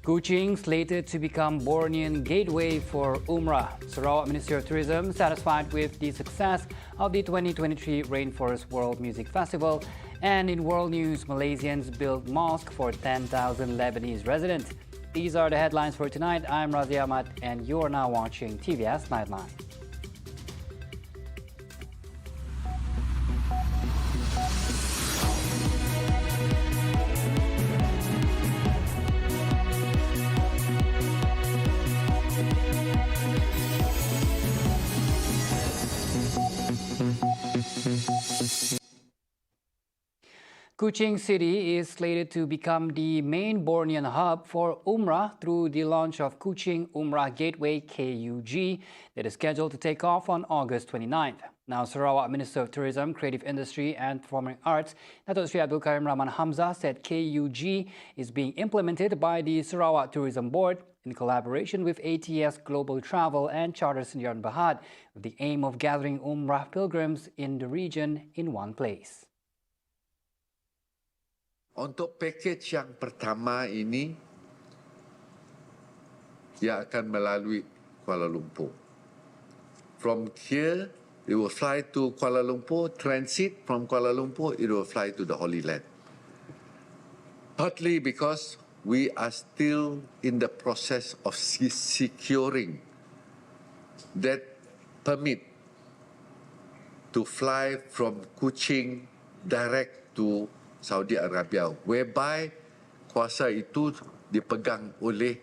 Kuching slated to become Bornean gateway for Umrah. Sarawak Ministry of Tourism satisfied with the success of the 2023 Rainforest World Music Festival. And in world news, Malaysians build mosque for 10,000 Lebanese residents. These are the headlines for tonight. I'm Razi Ahmad and you're now watching TVS Nightline. Kuching City is slated to become the main Bornean hub for Umrah through the launch of Kuching Umrah Gateway KUG that is scheduled to take off on August 29th. Now, Sarawak Minister of Tourism, Creative Industry and Performing Arts, Datuk Sri Abdul Karim Rahman Hamzah said KUG is being implemented by the Sarawak Tourism Board in collaboration with ATS Global Travel and Charter Sdn Bhd with the aim of gathering Umrah pilgrims in the region in one place. Untuk pakej yang pertama ini, ia akan melalui Kuala Lumpur. From here, it will fly to Kuala Lumpur, transit from Kuala Lumpur, it will fly to the Holy Land. Partly because we are still in the process of securing that permit to fly from Kuching direct to Saudi Arabia, whereby kuasa itu dipegang oleh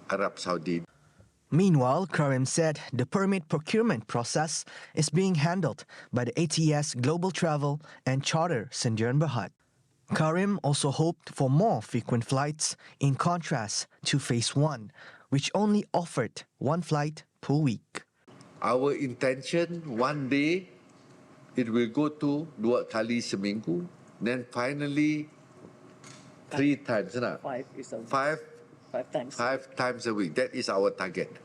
Arab Saudi. Meanwhile, Karim said the permit procurement process is being handled by the ATS Global Travel and Charter Sdn Bhd. Karim also hoped for more frequent flights in contrast to Phase 1, which only offered one flight per week. Our intention, one day, it will go to 2 kali seminggu, then finally 3 times. Five times a week. That is our target.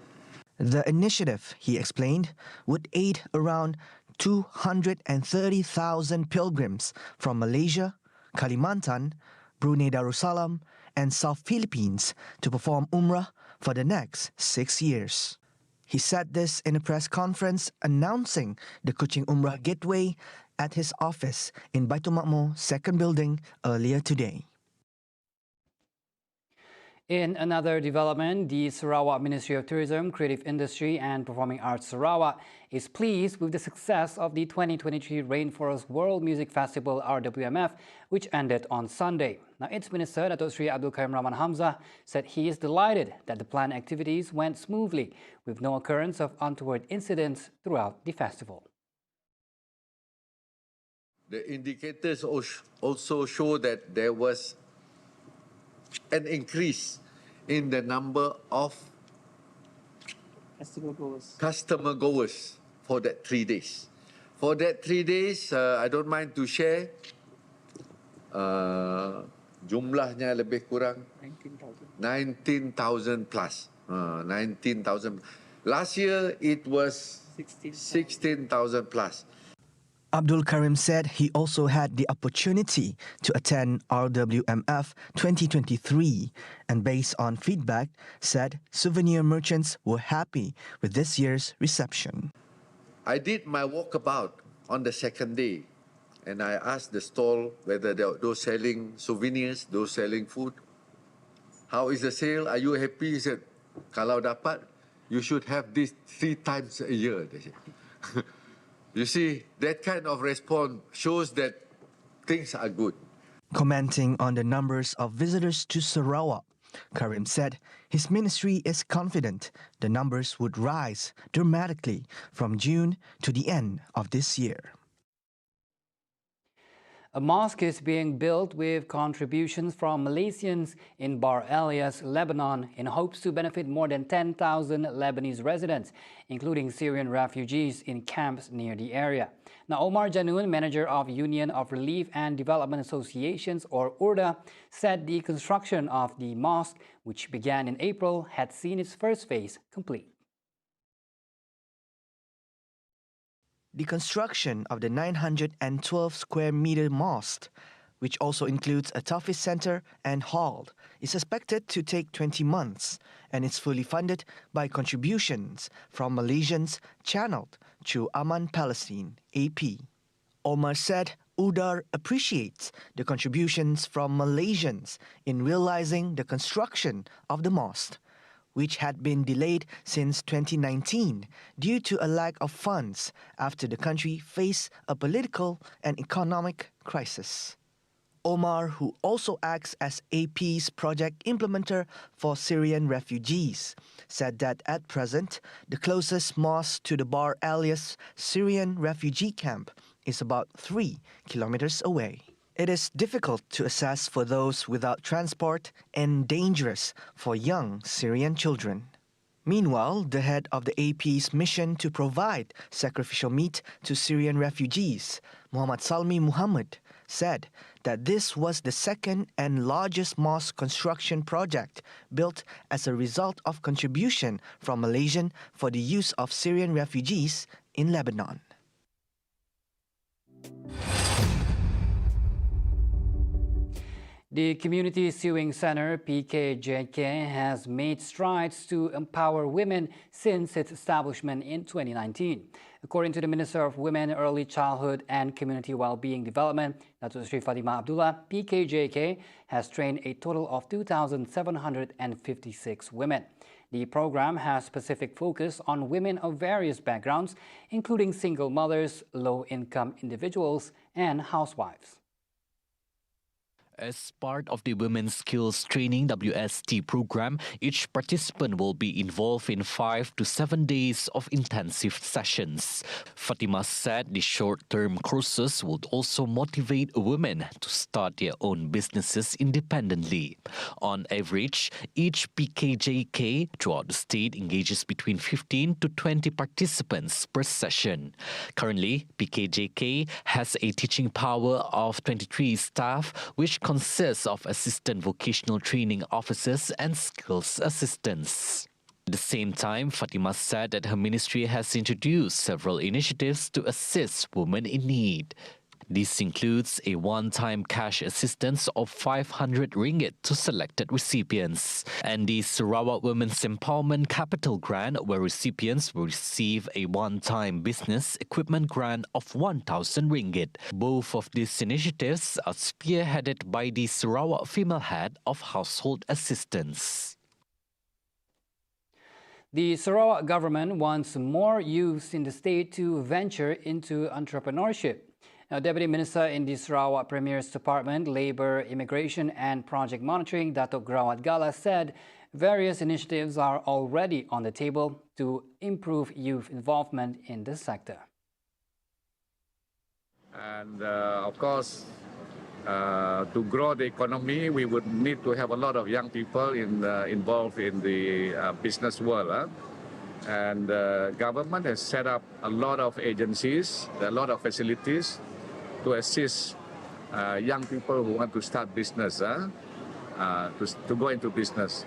The initiative, he explained, would aid around 230,000 pilgrims from Malaysia, Kalimantan, Brunei Darussalam and South Philippines to perform Umrah for the next 6 years. He said this in a press conference announcing the Kuching Umrah Gateway at his office in Baitul Makmur 2nd Building earlier today. In another development, the Sarawak Ministry of Tourism, Creative Industry and Performing Arts Sarawak is pleased with the success of the 2023 Rainforest World Music Festival RWMF, which ended on Sunday. Now, its Minister, Datuk Sri Abdul Karim Rahman Hamzah, said he is delighted that the planned activities went smoothly, with no occurrence of untoward incidents throughout the festival. The indicators also show that there was an increase in the number of customer goers for that 3 days. For that 3 days, I don't mind to share, jumlahnya lebih kurang 19,000 plus. 19,000. Last year, it was 16,000 plus. Abdul Karim said he also had the opportunity to attend RWMF 2023 and based on feedback said souvenir merchants were happy with this year's reception. I did my walkabout on the 2nd day and I asked the stall whether those selling souvenirs, those selling food, how is the sale? Are you happy? He said, kalau dapat, you should have this 3 times a year, they said. You see, that kind of response shows that things are good. Commenting on the numbers of visitors to Sarawak, Karim said his ministry is confident the numbers would rise dramatically from June to the end of this year. A mosque is being built with contributions from Malaysians in Bar Elias, Lebanon, in hopes to benefit more than 10,000 Lebanese residents, including Syrian refugees in camps near the area. Now, Omar Janoun, manager of Union of Relief and Development Associations, or URDA, said the construction of the mosque, which began in April, had seen its first phase complete. The construction of the 912 square meter mosque which also includes a Tahfiz center and hall, is expected to take 20 months and is fully funded by contributions from Malaysians channeled through Aman Palestine, AP. Omar said UDAR appreciates the contributions from Malaysians in realizing the construction of the mosque, which had been delayed since 2019 due to a lack of funds after the country faced a political and economic crisis. Omar, who also acts as AP's project implementer for Syrian refugees, said that at present, the closest mosque to the Bar Elias Syrian refugee camp is about 3 kilometers away. It is difficult to assess for those without transport and dangerous for young Syrian children. Meanwhile, the head of the AP's mission to provide sacrificial meat to Syrian refugees, Muhammad Salmi Muhammad, said that this was the second and largest mosque construction project built as a result of contribution from Malaysian for the use of Syrian refugees in Lebanon. The Community Sewing Center, PKJK, has made strides to empower women since its establishment in 2019. According to the Minister of Women, Early Childhood and Community Wellbeing Development, Datuk Sri Fatimah Abdullah, PKJK has trained a total of 2,756 women. The program has specific focus on women of various backgrounds, including single mothers, low-income individuals, and housewives. As part of the Women's Skills Training WST program, each participant will be involved in 5 to 7 days of intensive sessions. Fatima said the short-term courses would also motivate women to start their own businesses independently. On average, each PKJK throughout the state engages between 15 to 20 participants per session. Currently, PKJK has a teaching power of 23 staff, which consists of assistant vocational training officers and skills assistants. At the same time, Fatima said that her ministry has introduced several initiatives to assist women in need. This includes a one-time cash assistance of 500 ringgit to selected recipients, and the Sarawak Women's Empowerment Capital Grant, where recipients will receive a one-time business equipment grant of 1,000 ringgit. Both of these initiatives are spearheaded by the Sarawak female head of household assistance. The Sarawak government wants more youths in the state to venture into entrepreneurship. Now, Deputy Minister in the Sarawak Premier's Department, Labour, Immigration and Project Monitoring, Datuk Grawat Gala, said various initiatives are already on the table to improve youth involvement in this sector. And of course, to grow the economy, we would need to have a lot of young people involved in the business world. And the government has set up a lot of agencies, a lot of facilities to assist young people who want to start business, to go into business.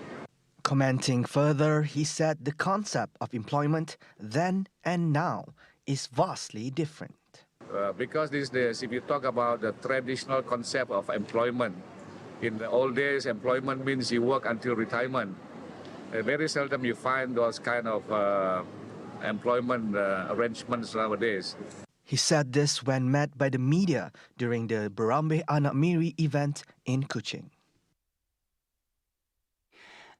Commenting further, he said the concept of employment then and now is vastly different. Because these days, if you talk about the traditional concept of employment, in the old days, employment means you work until retirement. Very seldom you find those kind of employment arrangements nowadays. He said this when met by the media during the Berambe Anak Miri event in Kuching.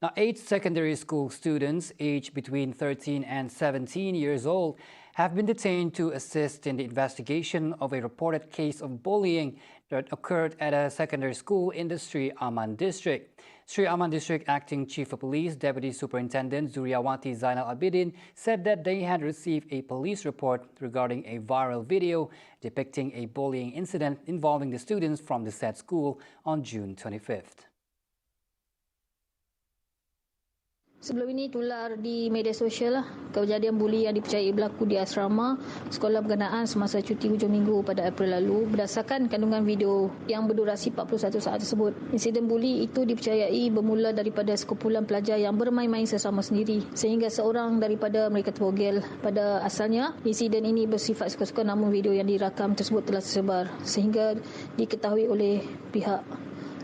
Now, 8 secondary school students aged between 13 and 17 years old have been detained to assist in the investigation of a reported case of bullying that occurred at a secondary school in the Sri Aman district. Sri Aman District Acting Chief of Police Deputy Superintendent Zuriawati Zainal Abidin said that they had received a police report regarding a viral video depicting a bullying incident involving the students from the said school on June 25th. Sebelum ini tular di media sosial lah kejadian buli yang dipercayai berlaku di asrama sekolah berkenaan semasa cuti hujung minggu pada April lalu berdasarkan kandungan video yang berdurasi 41 saat tersebut. Insiden buli itu dipercayai bermula daripada sekumpulan pelajar yang bermain-main sesama sendiri sehingga seorang daripada mereka terbogel. Pada asalnya, insiden ini bersifat suka-suka namun video yang dirakam tersebut telah tersebar sehingga diketahui oleh pihak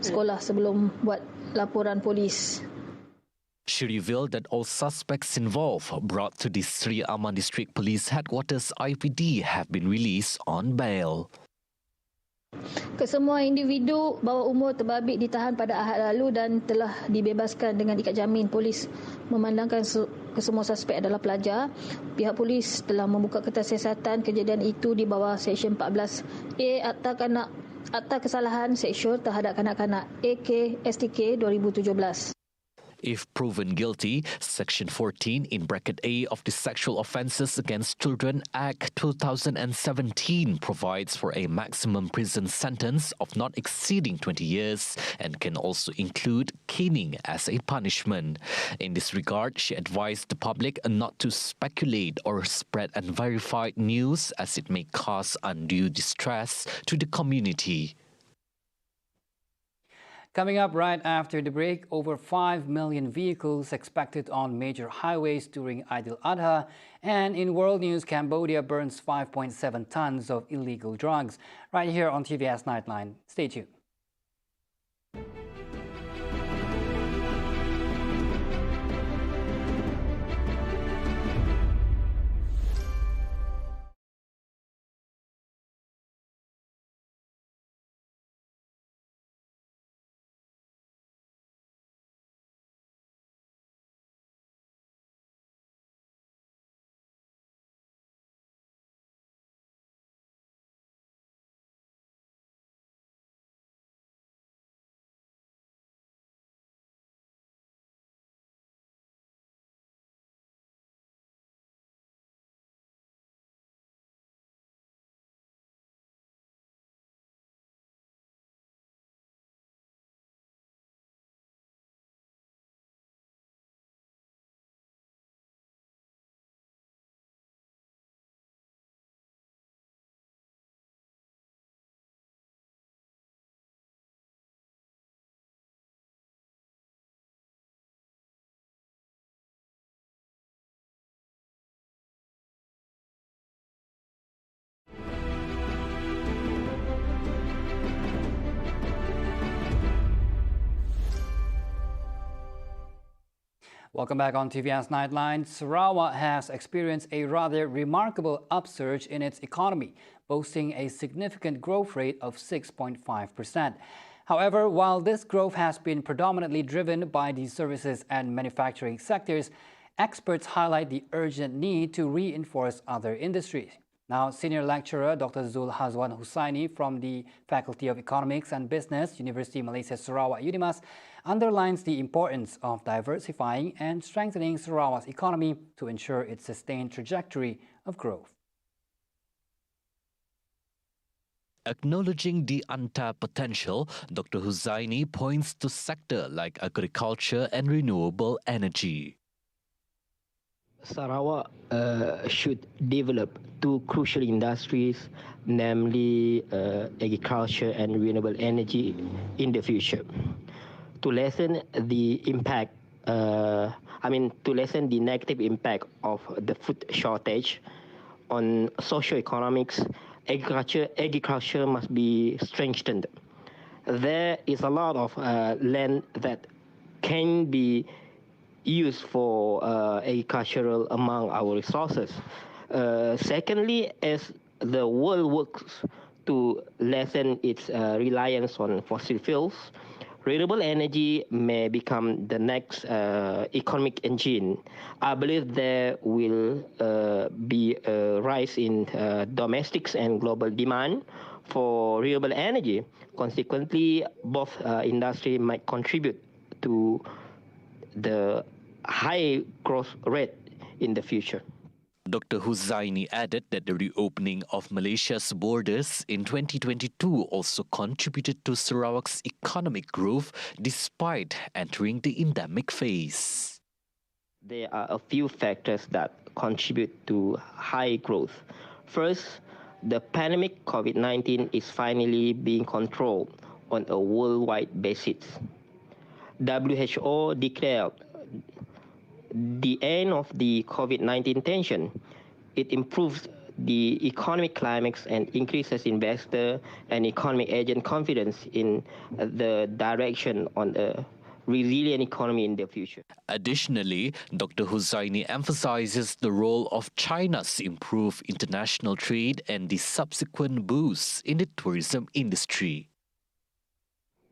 sekolah sebelum buat laporan polis. She revealed that all suspects involved brought to the Sri Aman District Police Headquarters IPD have been released on bail. Kesemua individu bawah umur terbabit ditahan pada Ahad lalu dan telah dibebaskan dengan ikat jamin. Polis memandangkan kesemua suspek adalah pelajar. Pihak polis telah membuka kertas siasatan kejadian itu di bawah Seksyen 14A Akta Kesalahan Seksual Terhadap Kanak-kanak AK-STK 2017. If proven guilty, Section 14 in bracket A of the Sexual Offences Against Children Act 2017 provides for a maximum prison sentence of not exceeding 20 years and can also include caning as a punishment. In this regard, she advised the public not to speculate or spread unverified news as it may cause undue distress to the community. Coming up right after the break, over 5 million vehicles expected on major highways during Aidil-Adha. And in world news, Cambodia burns 5.7 tons of illegal drugs. Right here on TVS Nightline. Stay tuned. Welcome back on TVS Nightline. Sarawak has experienced a rather remarkable upsurge in its economy, boasting a significant growth rate of 6.5%. However, while this growth has been predominantly driven by the services and manufacturing sectors, experts highlight the urgent need to reinforce other industries. Now, Senior Lecturer Dr. Zul Hazwan Husaini from the Faculty of Economics and Business, University Malaysia Sarawak UNIMAS, underlines the importance of diversifying and strengthening Sarawak's economy to ensure its sustained trajectory of growth. Acknowledging the untapped potential, Dr. Husaini points to sectors like agriculture and renewable energy. Sarawak should develop two crucial industries, namely agriculture and renewable energy in the future. To lessen the impact, to lessen the negative impact of the food shortage on socio-economics, agriculture must be strengthened. There is a lot of land that can be used for agricultural among our resources. Secondly, as the world works to lessen its reliance on fossil fuels, renewable energy may become the next economic engine. I believe there will be a rise in domestic and global demand for renewable energy. Consequently, both industries might contribute to the high growth rate in the future. Dr. Husaini added that the reopening of Malaysia's borders in 2022 also contributed to Sarawak's economic growth despite entering the endemic phase. There are a few factors that contribute to high growth. First, the pandemic COVID-19 is finally being controlled on a worldwide basis. WHO declared the end of the COVID-19 tension. It improves the economic climax and increases investor and economic agent confidence in the direction on a resilient economy in the future. Additionally, Dr. Huzaini emphasizes the role of China's improved international trade and the subsequent boost in the tourism industry.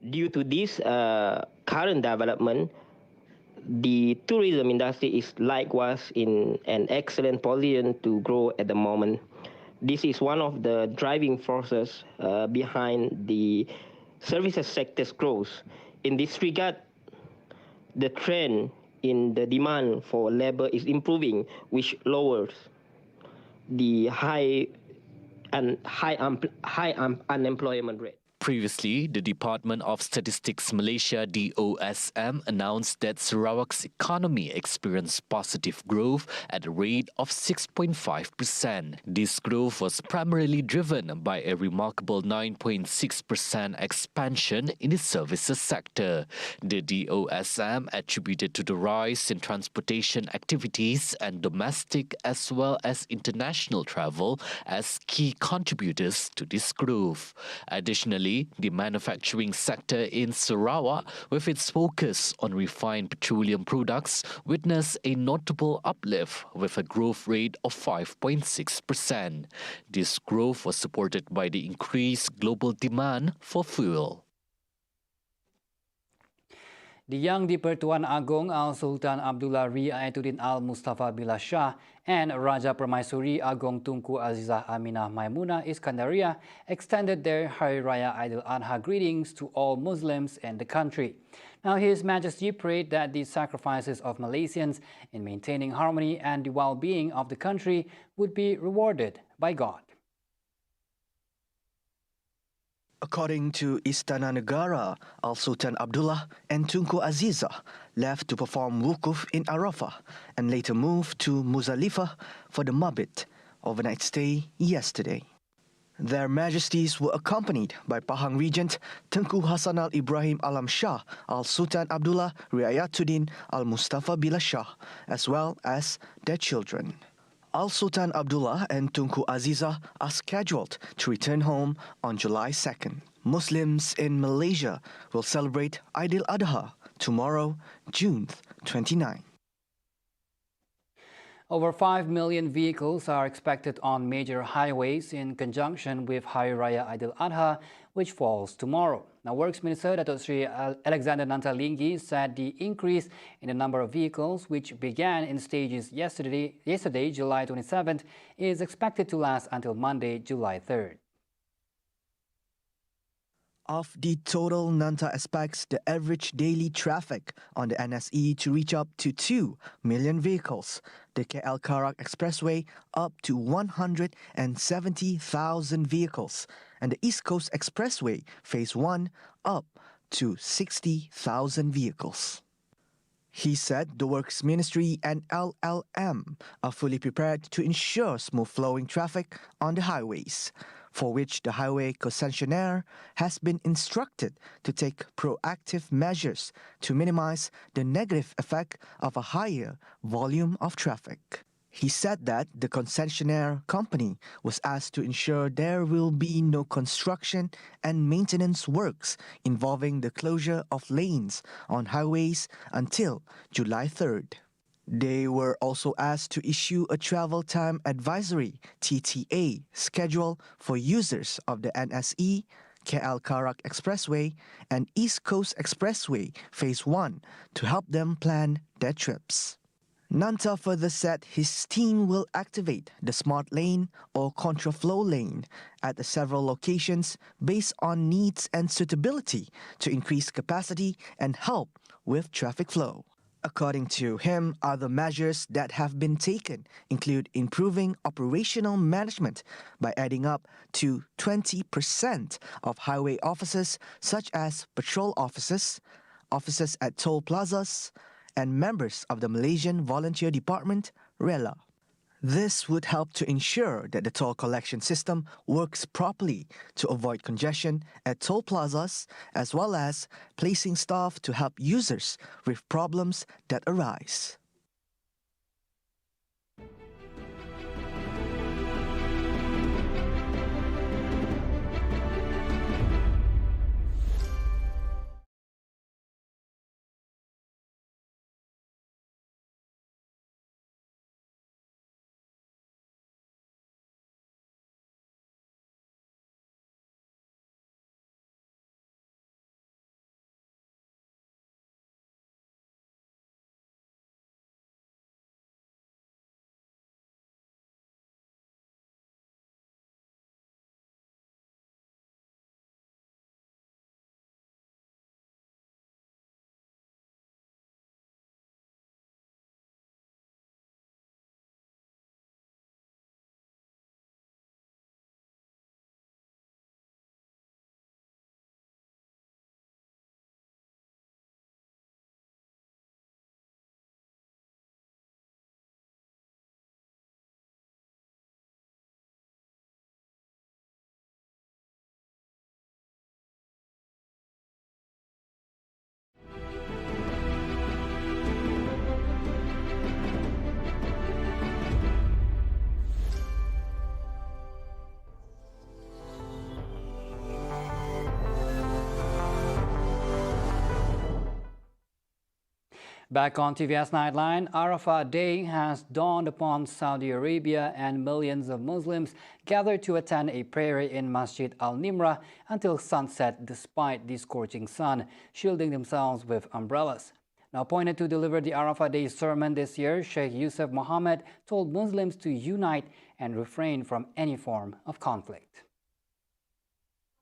Due to this current development, the tourism industry is likewise in an excellent position to grow at the moment. This is one of the driving forces behind the services sector's growth. In this regard, the trend in the demand for labor is improving, which lowers the high unemployment rate. Previously, the Department of Statistics Malaysia DOSM announced that Sarawak's economy experienced positive growth at a rate of 6.5%. This growth was primarily driven by a remarkable 9.6% expansion in the services sector. The DOSM attributed to the rise in transportation activities and domestic as well as international travel as key contributors to this growth. Additionally, the manufacturing sector in Sarawak, with its focus on refined petroleum products, witnessed a notable uplift with a growth rate of 5.6%. This growth was supported by the increased global demand for fuel. The Yang di-Pertuan Agong Al-Sultan Abdullah Riayatuddin Al-Mustafa Billah Shah and Raja Permaisuri Agong Tunku Azizah Aminah Maimunah Iskandaria extended their Hari Raya Aidil-Adha greetings to all Muslims in the country. Now, His Majesty prayed that the sacrifices of Malaysians in maintaining harmony and the well-being of the country would be rewarded by God. According to Istana Negara, Al-Sultan Abdullah and Tunku Azizah left to perform wukuf in Arafah and later moved to Muzdalifah for the Mabit overnight stay yesterday. Their Majesties were accompanied by Pahang Regent Tengku Hassanal Ibrahim Alam Shah Al-Sultan Abdullah Riayatuddin Al-Mustafa Billah Shah, as well as their children. Al-Sultan Abdullah and Tunku Azizah are scheduled to return home on July 2nd. Muslims in Malaysia will celebrate Aidil-Adha tomorrow, June 29. Over 5 million vehicles are expected on major highways in conjunction with Hari Raya Aidil-Adha, which falls tomorrow. Now, Works Minister Datuk Sri Alexander Nantalinggi said the increase in the number of vehicles, which began in stages yesterday, July 27th, is expected to last until Monday, July 3rd. Of the total, Nanta expects the average daily traffic on the NSE to reach up to 2 million vehicles, the KL Karak Expressway up to 170,000 vehicles, and the East Coast Expressway Phase 1 up to 60,000 vehicles. He said the Works Ministry and LLM are fully prepared to ensure smooth flowing traffic on the highways, for which the highway concessionaire has been instructed to take proactive measures to minimize the negative effect of a higher volume of traffic. He said that the concessionaire company was asked to ensure there will be no construction and maintenance works involving the closure of lanes on highways until July 3rd. They were also asked to issue a travel time advisory (TTA) schedule for users of the NSE, KL Karak Expressway and East Coast Expressway Phase 1 to help them plan their trips. Nanta further said his team will activate the smart lane or contraflow lane at several locations based on needs and suitability to increase capacity and help with traffic flow. According to him, other measures that have been taken include improving operational management by adding up to 20% of highway officers such as patrol officers, officers at toll plazas, and members of the Malaysian Volunteer Department, RELA. This would help to ensure that the toll collection system works properly to avoid congestion at toll plazas, as well as placing staff to help users with problems that arise. Back on TVS Nightline, Arafat Day has dawned upon Saudi Arabia, and millions of Muslims gathered to attend a prayer in Masjid Al-Nimrah until sunset despite the scorching sun, shielding themselves with umbrellas. Now appointed to deliver the Arafat Day sermon this year, Sheikh Yusuf Mohammed told Muslims to unite and refrain from any form of conflict.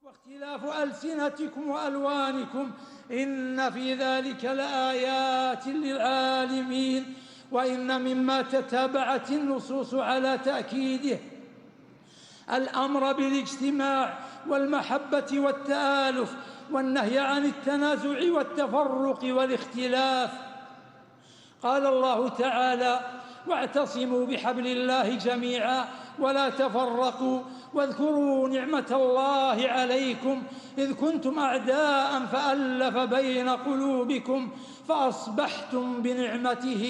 واختلاف ألسنتكم وألوانكم إن في ذلك لآيات للعالمين وإن مما تتابعت النصوص على تأكيده الأمر بالاجتماع والمحبة والتآلف والنهي عن التنازع والتفرق والاختلاف. قال الله تعالى: واعتصموا بحبل الله جميعا ولا تفرقوا واذكروا نعمة الله عليكم إذ كنتم أعداء فألف بين قلوبكم فأصبحتم بنعمته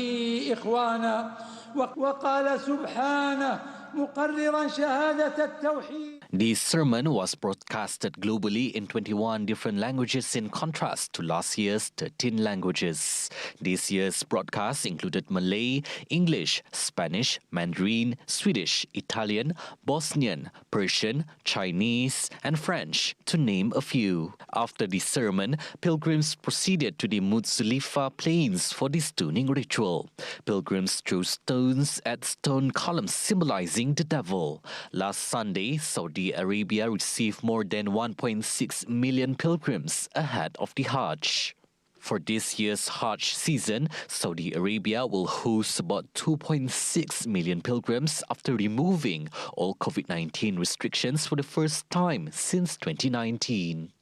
إخوانا. وقال سبحانه مقررا شهادة التوحيد. The sermon was broadcasted globally in 21 different languages in contrast to last year's 13 languages. This year's broadcast included Malay, English, Spanish, Mandarin, Swedish, Italian, Bosnian, Persian, Chinese, and French, to name a few. After the sermon, pilgrims proceeded to the Muzdalifah plains for the stoning ritual. Pilgrims threw stones at stone columns symbolizing the devil. Last Sunday, Saudi Arabia received more than 1.6 million pilgrims ahead of the Hajj. For this year's Hajj season, Saudi Arabia will host about 2.6 million pilgrims after removing all COVID-19 restrictions for the first time since 2019.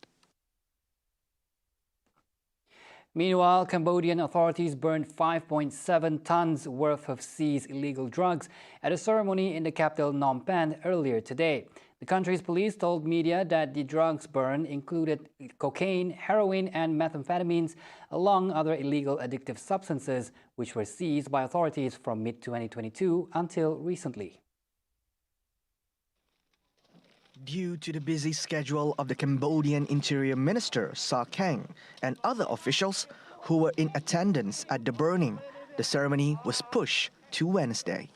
Meanwhile, Cambodian authorities burned 5.7 tons worth of seized illegal drugs at a ceremony in the capital Phnom Penh earlier today. The country's police told media that the drugs burned included cocaine, heroin, and methamphetamines, along other illegal addictive substances, which were seized by authorities from mid-2022 until recently. Due to the busy schedule of the Cambodian Interior Minister, Sa Kang, and other officials who were in attendance at the burning, the ceremony was pushed to Wednesday.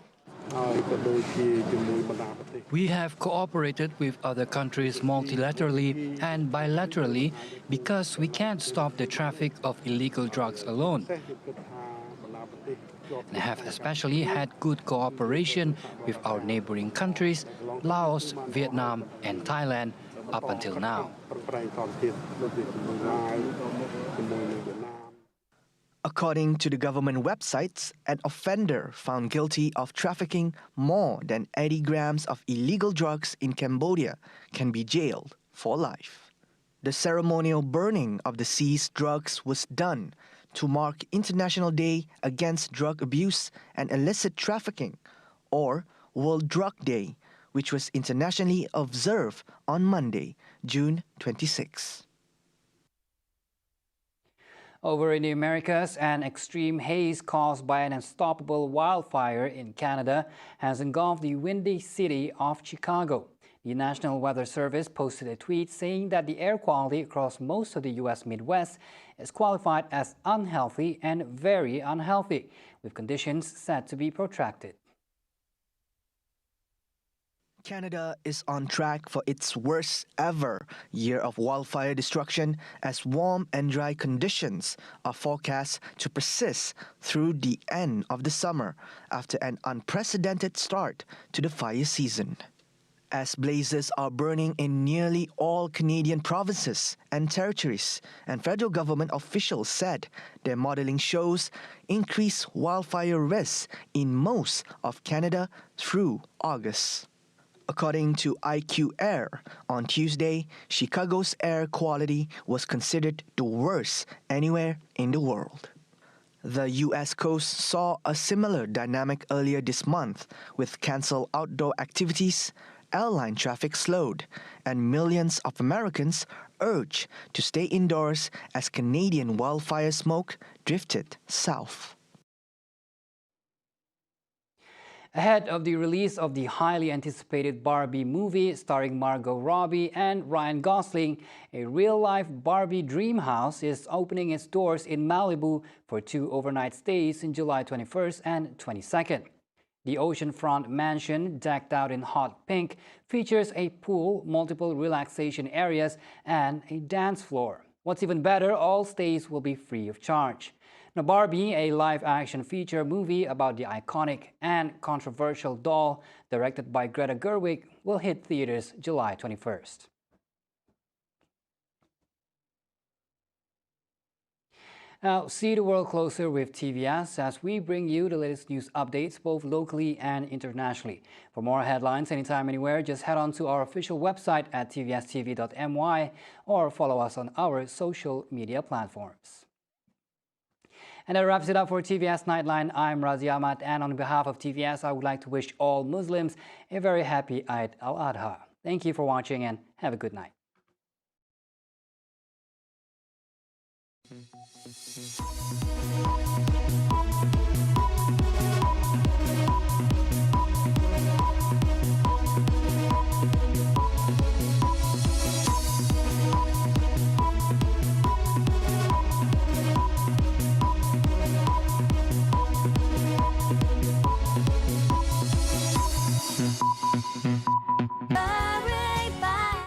We have cooperated with other countries multilaterally and bilaterally because we can't stop the traffic of illegal drugs alone. And have especially had good cooperation with our neighboring countries, Laos, Vietnam, and Thailand, up until now. According to the government websites, an offender found guilty of trafficking more than 80 grams of illegal drugs in Cambodia can be jailed for life. The ceremonial burning of the seized drugs was done to mark International Day Against Drug Abuse and Illicit Trafficking, or World Drug Day, which was internationally observed on Monday, June 26. Over in the Americas, an extreme haze caused by an unstoppable wildfire in Canada has engulfed the windy city of Chicago. The National Weather Service posted a tweet saying that the air quality across most of the U.S. Midwest is qualified as unhealthy and very unhealthy, with conditions set to be protracted. Canada is on track for its worst ever year of wildfire destruction as warm and dry conditions are forecast to persist through the end of the summer after an unprecedented start to the fire season. As blazes are burning in nearly all Canadian provinces and territories, and federal government officials said their modeling shows increased wildfire risks in most of Canada through August. According to IQ Air, on Tuesday, Chicago's air quality was considered the worst anywhere in the world. The U.S. coast saw a similar dynamic earlier this month, with canceled outdoor activities, airline traffic slowed, and millions of Americans urged to stay indoors as Canadian wildfire smoke drifted south. Ahead of the release of the highly anticipated Barbie movie starring Margot Robbie and Ryan Gosling, a real-life Barbie dream house is opening its doors in Malibu for 2 overnight stays in July 21st and 22nd. The oceanfront mansion, decked out in hot pink, features a pool, multiple relaxation areas, and a dance floor. What's even better, all stays will be free of charge. Now, Barbie, a live-action feature movie about the iconic and controversial doll directed by Greta Gerwig, will hit theaters July 21st. Now, see the world closer with TVS as we bring you the latest news updates both locally and internationally. For more headlines anytime, anywhere, just head on to our official website at tvstv.my or follow us on our social media platforms. And that wraps it up for TVS Nightline. I'm Razi Ahmad, and on behalf of TVS, I would like to wish all Muslims a very happy Eid al-Adha. Thank you for watching and have a good night.